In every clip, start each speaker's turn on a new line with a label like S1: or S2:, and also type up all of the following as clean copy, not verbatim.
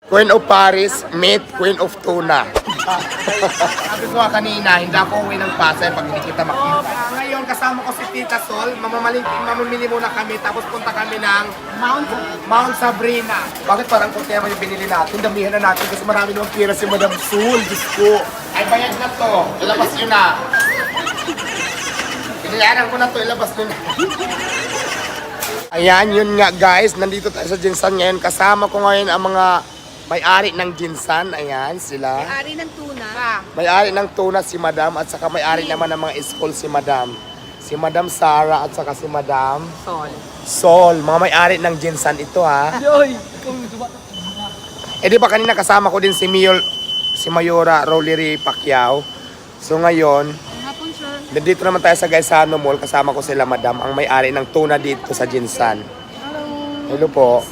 S1: Queen of Paris, meet Queen of Tuna. Sabi ko nga kanina, hindi ako uwi ng Pasay pag hindi kita makita. Ngayon, kasama ko si Tita Sol. Mamamili muna kami, tapos punta kami ng Mount Sabrina. Bakit parang kunti naman yung binili natin? Damihan na natin kasi marami naman pira si Madam Sol. Diyos ko. Ay, bayad na to. Ilabas nyo na. Pinayaran ko na to, ilabas nyo na. Ayan, yun nga guys. Nandito tayo sa Jinsan ngayon. Kasama ko ngayon ang mga may-ari ng Jinsan, ayan sila.
S2: May-ari ng tuna.
S1: May-ari ng tuna si Madam at saka may-ari naman ng mga school si Madam. Si Madam Sara at saka si Madam Sol. Mga may-ari ng Jinsan ito ha. Eh di ba kanina kasama ko din si Mayora Rollery Pacquiao. So ngayon, nandito naman tayo sa Gaisano Mall. Kasama ko sila Madam, ang may-ari ng tuna dito sa Jinsan. Hello po.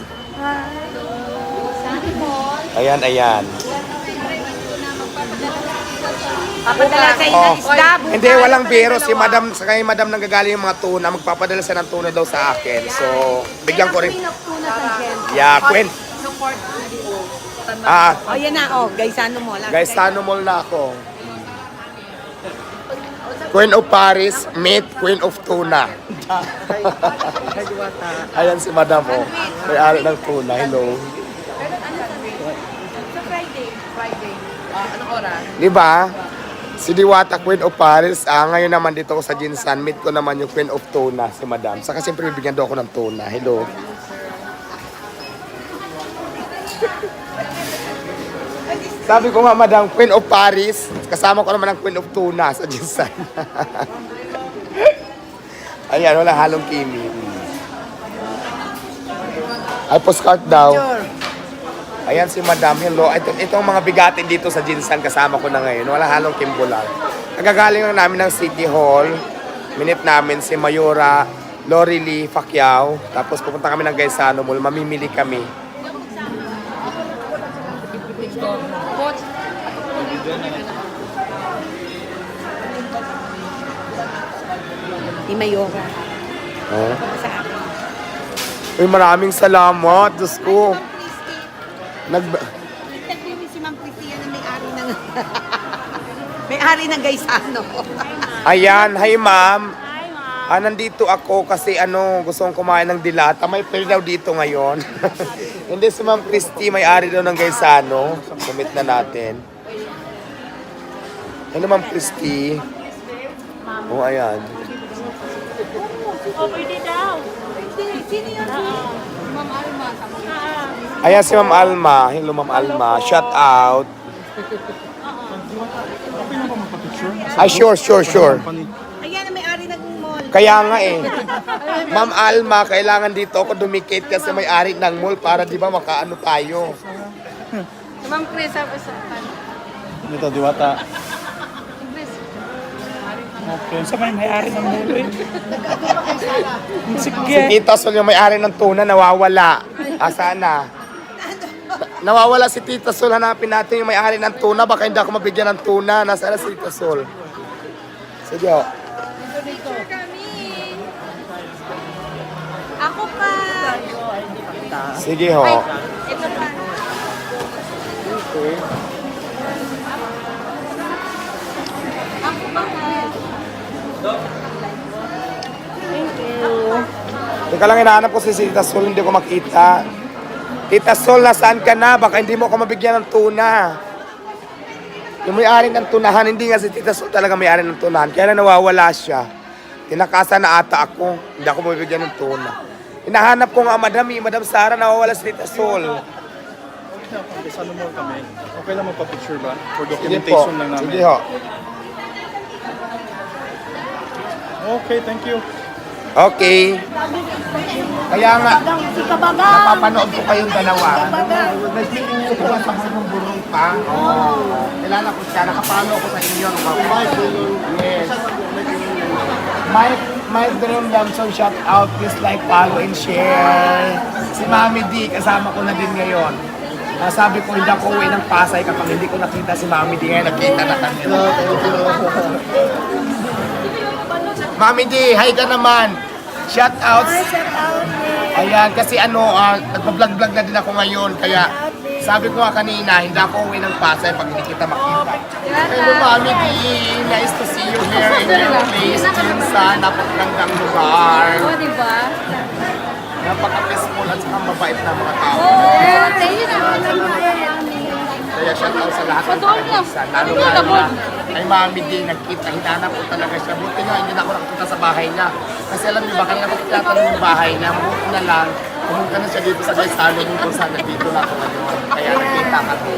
S1: Ayan, ayan.
S2: Papadala sa inyo ng isda.
S1: Hindi, walang biro. Si Madam, sa kay Madam nanggagaling yung mga tuna. Magpapadala siya ng tuna daw sa akin. So, bigyan ko rin. Yeah, Queen.
S2: Oh, yan na. Oh, Gaisano Mall.
S1: Gaisano Mall na ako. Queen of Paris, meet Queen of Tuna. Ayan si Madam, oh. May-ari ng tuna. Hello.
S2: Friday. Anong oras?
S1: Di ba? Si Diwata, Queen of Paris. Ngayon naman dito ko sa Jinsan, meet ko naman yung Queen of Tuna, si Madam. Saka siyempre bibigyan daw ako ng tuna. Hello. Sabi ko nga, Madam, Queen of Paris. Kasama ko naman ang Queen of Tuna sa Jinsan. Ayan, wala halong kimi. Ay, postcard daw. Ayan si Madam, hello. Itong mga bigatin dito sa Jinsan, kasama ko na ngayon. Wala halong kimbulan. Nagagaling lang namin ng City Hall. Minute namin si Mayora Rollery Pacquiao. Tapos pupunta kami ng Gaisano Mall. Mamimili kami.
S2: Ni Mayora.
S1: Oh.
S2: Sa akin.
S1: Uy, maraming salamat. Diyos ko.
S2: Nag-tagpili si Ma'am Cristina na may-ari ng... may-ari ng Gaisano.
S1: Ayan, hi ma'am. Nandito ako kasi gusto kong kumain ng dilata. May fair daw dito ngayon. Hindi si Ma'am Christy, may-ari daw ng Gaisano. Sumit na natin. Ano Ma'am Christy? Oh, ayan.
S3: Pwede daw.
S2: Sino yun? Ma'am Alma.
S1: Ayan si Ma'am Alma. Hello Ma'am Alma. Shout out. Ay, sure.
S2: Ayan na may-ari ng mall.
S1: Kaya nga eh. Ma'am Alma, kailangan dito ako dumikit kasi may-ari ng mall para di ba makaano tayo.
S2: Si Ma'am Chris, sabi sa
S4: Dito, Diwata. Okay, sa may-ari ng mulo eh. Sige.
S1: Si Tita Sol yung may-ari ng tuna, nawawala. Asaan na? Nawawala si Tita Sol. Hanapin natin yung may-ari ng tuna. Baka hindi ako mabigyan ng tuna. Nasaan na si Tita Sol? Sige ho.
S2: Ako pa.
S1: Sige ho.
S2: Ito pa.
S1: Okay.
S2: Ako pa.
S1: Teka lang, hinahanap ko si Tita Sol. Hindi ko makita. Tita Sol, nasaan ka na? Baka hindi mo ako mabigyan ng tuna. Yung may-ari ng tunahan, hindi nga si Tita Sol talaga may-ari ng tunahan. Kaya na nawawala siya. Tinakasa na ata ako. Hindi ako mabigyan ng tuna. Hinahanap ko nga, Madam Sara, nawawala si Tita Sol.
S4: Sa ano mo kami? Okay lang magpa-picture ba? For
S1: Sige po.
S4: documentation lang namin.
S1: Sige ho.
S4: Okay, thank you.
S1: Okay. Kaya nga, napapanood ko kayong dalawa. Nag-iingat ko sa mga burong pa. Kilala ko siya. Nakapalo ko sa inyo. Yes. Mike Dream Lamson, shout out. Please like, follow, and share. Si Mami D, kasama ko na din ngayon. Sabi ko, hindi ako uwi ng Pasay kapag hindi ko nakita si Mami D. Ngayon, nakita na kami. Mami D, hi ka naman. Shout out.
S2: Shout out.
S1: Ayan, kasi nagpa-vlog-vlog na din ako ngayon. Kaya Sabi ko nga kanina, hindi ako uwi ng Pasay pag hindi kita makita. Hello, Mami D. Nice to see you here in your place. Sa napakagandang lugar.
S3: Oo, di ba?
S1: Napaka-peaceful at saka mabait na mga tao.
S3: Thank you naman.
S1: Kaya shout out sa lahat ng taga-Quezon. Lalo na ay Mami D, nagkita. Hinanap ko talaga siya. Buti nga, hindi na ako nakakita sa bahay niya. Kasi alam niyo ba, kanina ko tinatanong yung bahay niya. Buti na lang, pumunta na siya dito sa Gaisano yung kung saan nandito na ako ngayon. Kaya nagkita kami.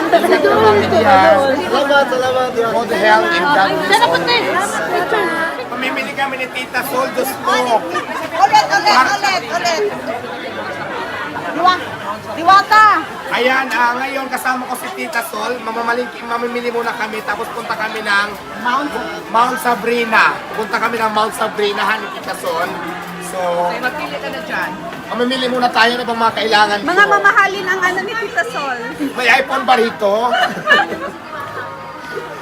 S1: Thank you, Mami D. Salamat. God help in God bless always. Mamimili kami ni Tita Sol, Diyos ko.
S2: Ulit. Diwata.
S1: Ayan, ngayon kasama ko si Tita Sol. Mamimili muna kami, tapos punta kami ng Mount Sabrina. Punta kami ng Mount Sabrina, ni Tita Sol. So,
S2: Magpili ka na dyan.
S1: mamimili muna tayo na bang mga kailangan ko.
S2: Mga mamahalin ang ano ni Tita Sol.
S1: May iPhone ba rito?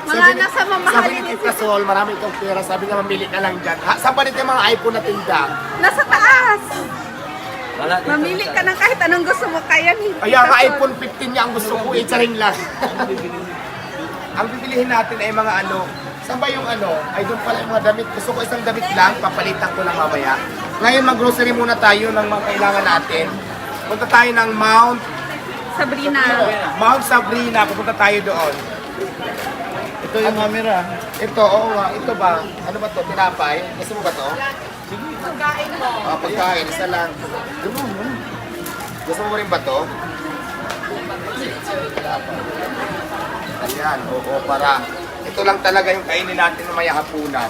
S2: Mga nasa mamahalin
S1: Sabi ni Tita Sol, marami itong pera. Sabi niya, mamili ka lang dyan. Saan ba dito yung mga iPhone na tinda?
S2: Nasa taas. Mamili ka ng kahit anong gusto mo. Kaya ni Tita
S1: Kaya nga
S2: Sol.
S1: iPhone 15 niya ang gusto ko, itsaring lang. Ang bibilihin natin ay mga ano, saan ba yung ano? Ay doon pala yung mga damit. Gusto ko isang damit lang, papalitan ko lang mamaya. Ngayon mag-grocery muna tayo ng mga kailangan natin. Punta tayo ng
S2: Sabrina.
S1: Mount Sabrina, pupunta tayo doon.
S4: Ito yung camera.
S1: Ito, oo nga, ito ba? Ano ba to? Tinapay? Gusto mo ba to?
S2: Pagkain mo.
S1: Pagkain, isa lang. Gusto mo rin ba to? Ayan, oo, para ito lang talaga yung kainin natin mamaya hapunan.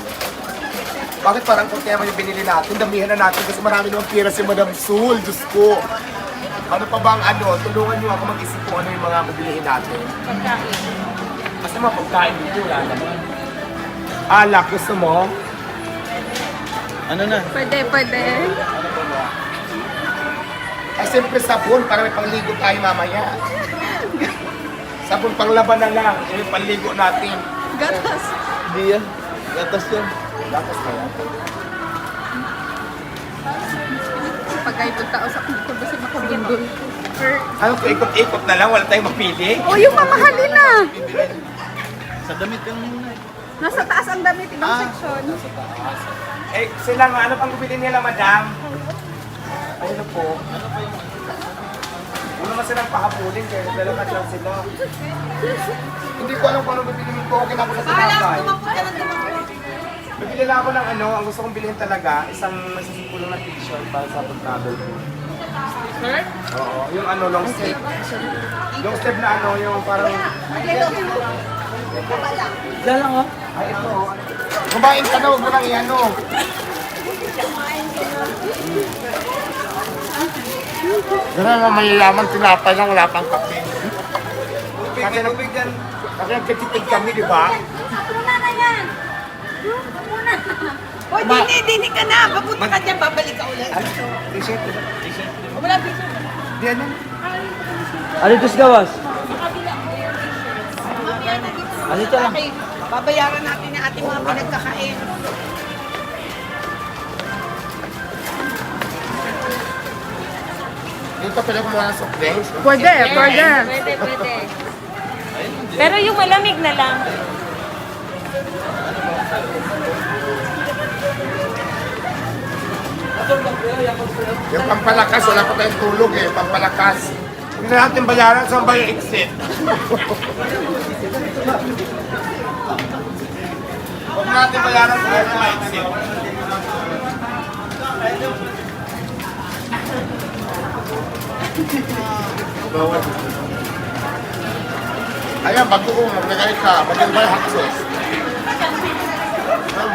S1: Bakit parang kunti naman yung binili natin? Damihan na natin kasi marami naman pira si Madam Sul. Diyos ko. Ano pa bang ano? Tulungan niyo ako mag-isip kung ano yung mga bibilihin natin.
S2: Pagkain.
S1: Kasi mga pagkain dito, wala naman. Alak, gusto mo?
S4: Ano na?
S2: Pwede.
S1: Ay, siyempre sabon para may pangligo tayo mamaya. Sabon panglaban na lang. Yung panligo natin.
S2: Gatas.
S4: Hindi yan. Gatas yan.
S1: Dapat na yan.
S2: Pagkain ng tao sa kumpul kasi makabundol.
S1: Ano ko, ikot-ikot na lang, wala tayong mapili.
S2: O yung mamahalin na.
S4: Sa damit yung muna.
S2: Nasa taas ang damit, ibang section.
S1: Eh, sila nga, ano pang bibili nila, madam? Ayun na po. Wala naman silang pakapulin, kaya dalagat lang sila. Hindi ko alam kung ano bibili ko, okay na ako sa tinapay. Bibili lang ako ng ano, ang gusto kong bilhin talaga, isang masisikulong na t-shirt para sa pag-travel ko.
S2: Shirt?
S1: Oo, yung ano, long sleeve. Long sleeve na ano, yung parang...
S4: Dalang oh.
S1: Ay, ito. Kumain ka na, huwag mo lang i-ano. Ganun naman mayayaman, tinapay lang, wala pang kape. Kasi nagkatipid kami, di ba?
S2: O, dini ka na. Papunta ka dyan, babalik ka ulit.
S1: T-shirt.
S2: Wala piso.
S1: Di ano?
S4: Alitos gawas. Alito lang.
S2: Okay, babayaran natin yung ating mga pinagkakain.
S1: Dito pala kumuha ng soft drinks.
S2: Pwede.
S3: Pwede. Pero yung malamig na lang.
S1: Yung pampalakas, wala pa tayong tulog eh. Pampalakas. Hindi na natin bayaran, saan ba yung exit? Huwag natin bayaran sa mga exit. Ayan, bago ko, magnagalit ka. Bago ba yung hot sauce?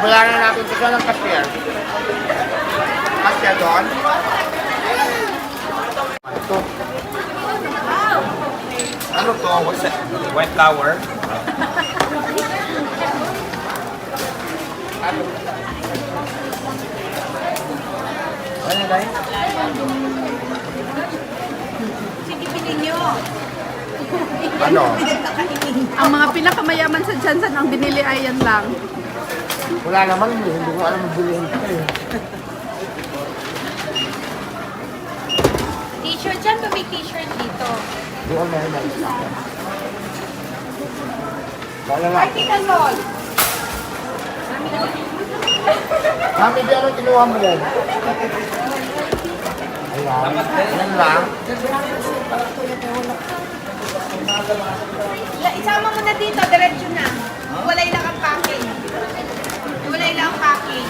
S1: Bayaran natin ito ng cashier. Cashier doon. Ito. Ano to? What's that? White flour? Ano? Ano guys?
S2: Sige, bilhin nyo.
S1: Ano?
S2: Ang mga pinakamayaman sa Jansan ang binili ay yan lang.
S1: Wala naman, hindi ko alam magbilihin ko eh.
S3: T-shirt dyan, may t-shirt dito.
S1: Doon meron na isa. Wala lang.
S2: Ay, Tita Sol!
S1: Mami, di anong kinuha mo yan? Ayan. Ayan lang.
S2: Isama mo na dito, diretso na. Walay lang ang packing. Walay lang ang packing.